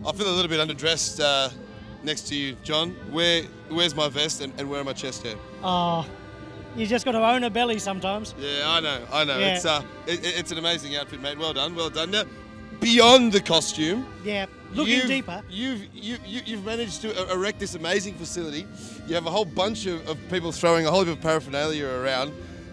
I feel a little bit underdressed next to you, John. Where's my vest and where are my chest hair? Oh, you just got to own a belly sometimes. Yeah, I know. Yeah. It's an amazing outfit, mate. Well done. Now, beyond the costume, Yeah, looking deeper. You've managed to erect this amazing facility. You have a whole bunch of people throwing a whole heap of paraphernalia around.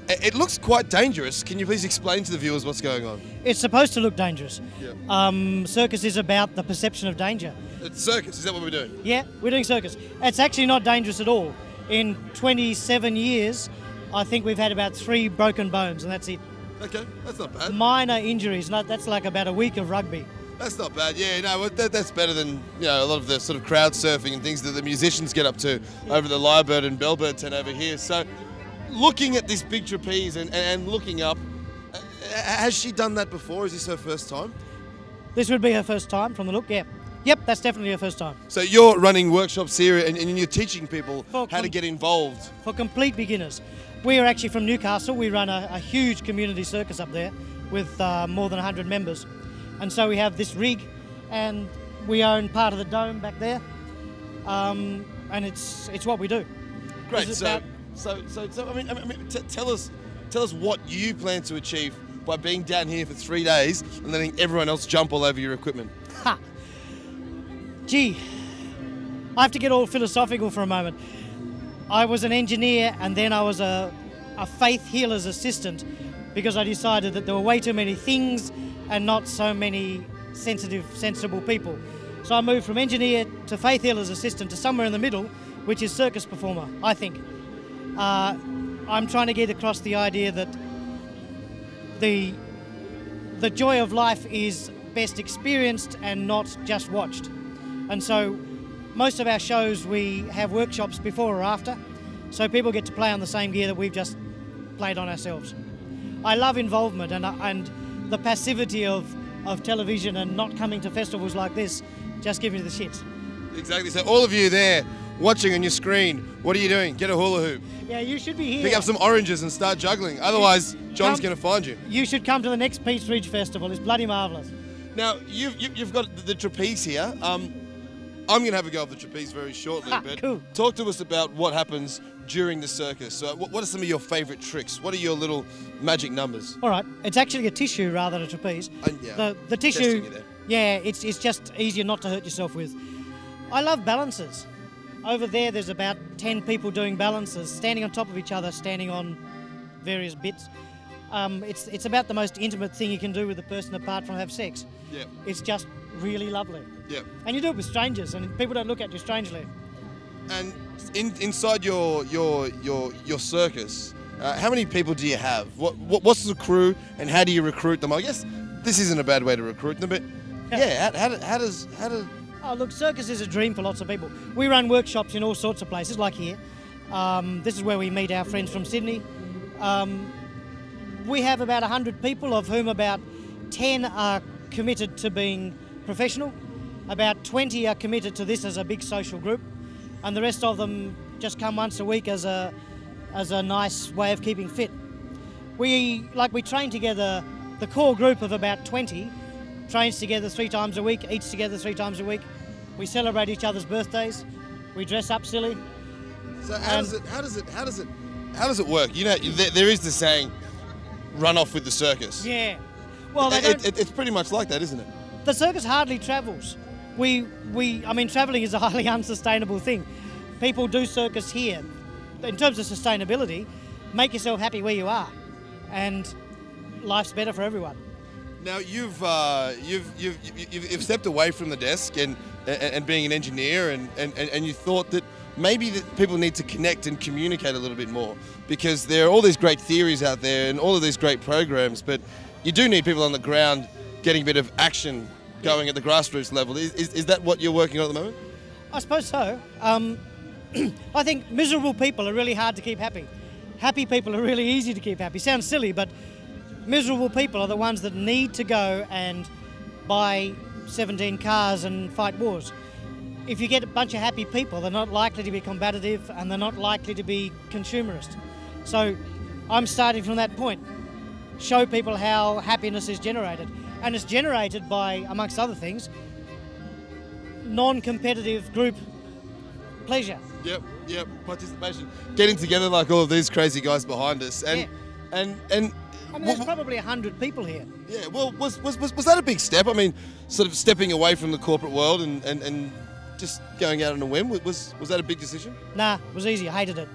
It looks quite dangerous. Can you please explain to the viewers what's going on? It's supposed to look dangerous. Yeah. Circus is about the perception of danger. It's circus, is that what we're doing? Yeah, we're doing circus. It's actually not dangerous at all. In 27 years, I think we've had about 3 broken bones, and that's it. Okay, that's not bad. Minor injuries, that's like about a week of rugby. That's not bad. Yeah, no, that's better than a lot of the sort of crowd surfing and things that the musicians get up to over the Lyrebird and Bellbird tent over here. So, looking at this big trapeze and looking up, has she done that before? Is this her first time? This would be her first time from the look, yeah. Yep, that's definitely her first time. So you're running workshops here and you're teaching people how to get involved. For complete beginners. We are actually from Newcastle. We run a huge community circus up there with more than 100 members. And so we have this rig and we own part of the dome back there. And it's what we do. Great. Tell us what you plan to achieve by being down here for 3 days and letting everyone else jump all over your equipment. Ha! Gee, I have to get all philosophical for a moment. I was an engineer and then I was a faith healer's assistant because I decided that there were way too many things and not so many sensible people. So I moved from engineer to faith healer's assistant to somewhere in the middle, which is circus performer, I think. I'm trying to get across the idea that the joy of life is best experienced and not just watched. And so most of our shows we have workshops before or after, so people get to play on the same gear that we've just played on ourselves. I love involvement and the passivity of television and not coming to festivals like this just give me the shits. Exactly. So all of you there watching on your screen, what are you doing? Get a hula hoop. Yeah, you should be here. Pick up some oranges and start juggling. Otherwise, John's going to find you. You should come to the next Peats Ridge Festival. It's bloody marvellous. Now, you've got the trapeze here. I'm going to have a go of the trapeze very shortly, but cool. Talk to us about what happens during the circus. So what are some of your favourite tricks? What are your little magic numbers? All right, it's actually a tissue rather than a trapeze. Yeah, the tissue, yeah, it's just easier not to hurt yourself with. I love balances. Over there's about 10 people doing balances, standing on top of each other, standing on various bits. It's about the most intimate thing you can do with a person apart from have sex. Yeah. It's just really lovely. Yeah. And you do it with strangers, and people don't look at you strangely. And inside your circus, how many people do you have? What's the crew, and how do you recruit them? I guess this isn't a bad way to recruit them, but yeah, how does? Oh, look, circus is a dream for lots of people. We run workshops in all sorts of places, like here. This is where we meet our friends from Sydney. We have about 100 people, of whom about 10 are committed to being professional. About 20 are committed to this as a big social group, and the rest of them just come once a week as a nice way of keeping fit. We train together. The core group of about 20 trains together 3 times a week, eats together 3 times a week. We celebrate each other's birthdays. We dress up silly. So how does it work? You know, there is the saying, "Run off with the circus." Yeah. Well, it's pretty much like that, isn't it? The circus hardly travels. I mean, travelling is a highly unsustainable thing. People do circus here. In terms of sustainability, make yourself happy where you are, and life's better for everyone. Now you've stepped away from the desk and being an engineer and you thought that maybe that people need to connect and communicate a little bit more, because there are all these great theories out there and all of these great programs, but you do need people on the ground getting a bit of action going at the grassroots level. Is that what you're working on at the moment? I suppose so. I think miserable people are really hard to keep happy. Happy people are really easy to keep happy. Sounds silly, but miserable people are the ones that need to go and buy 17 cars and fight wars. If you get a bunch of happy people, they're not likely to be combative and they're not likely to be consumerist. So I'm starting from that point. show people how happiness is generated. And it's generated by, amongst other things, non-competitive group pleasure. Yep, participation. Getting together like all of these crazy guys behind us. And I mean, there's probably 100 people here. Yeah, well, was that a big step? I mean, sort of stepping away from the corporate world and just going out on a whim, was that a big decision? Nah, it was easy. I hated it.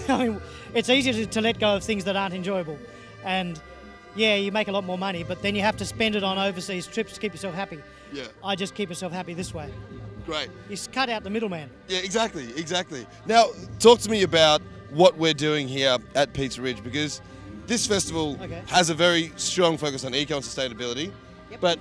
I mean, it's easier to let go of things that aren't enjoyable. And yeah, you make a lot more money, but then you have to spend it on overseas trips to keep yourself happy. Yeah. I just keep myself happy this way. Great. You cut out the middleman. Yeah, exactly. Now, talk to me about what we're doing here at Peats Ridge, because this festival has a very strong focus on eco and sustainability, but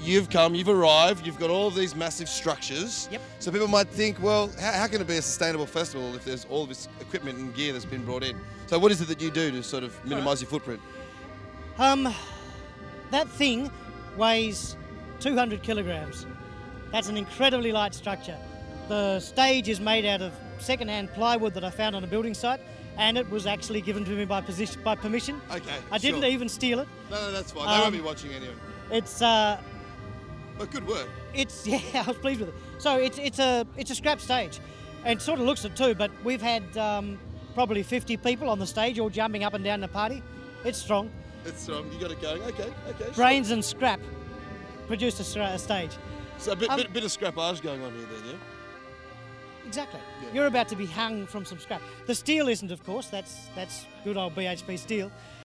you've arrived, you've got all of these massive structures. Yep. So people might think, well, how can it be a sustainable festival if there's all this equipment and gear that's been brought in? So what is it that you do to sort of minimise your footprint? That thing weighs 200 kilograms. That's an incredibly light structure. The stage is made out of second-hand plywood that I found on a building site, and it was actually given to me by permission. Okay, I didn't even steal it. No, that's fine. They won't be watching anyway. It's but good work. Yeah, I was pleased with it. So it's a scrap stage, and it sort of looks it too. But we've had probably 50 people on the stage, all jumping up and down the party. It's strong. It's strong. You got it going. Okay. Brains and scrap produced a stage. So a bit of scrappage going on here then, yeah? Exactly. Yeah. You're about to be hung from some scrap. The steel isn't, of course. That's good old BHP steel.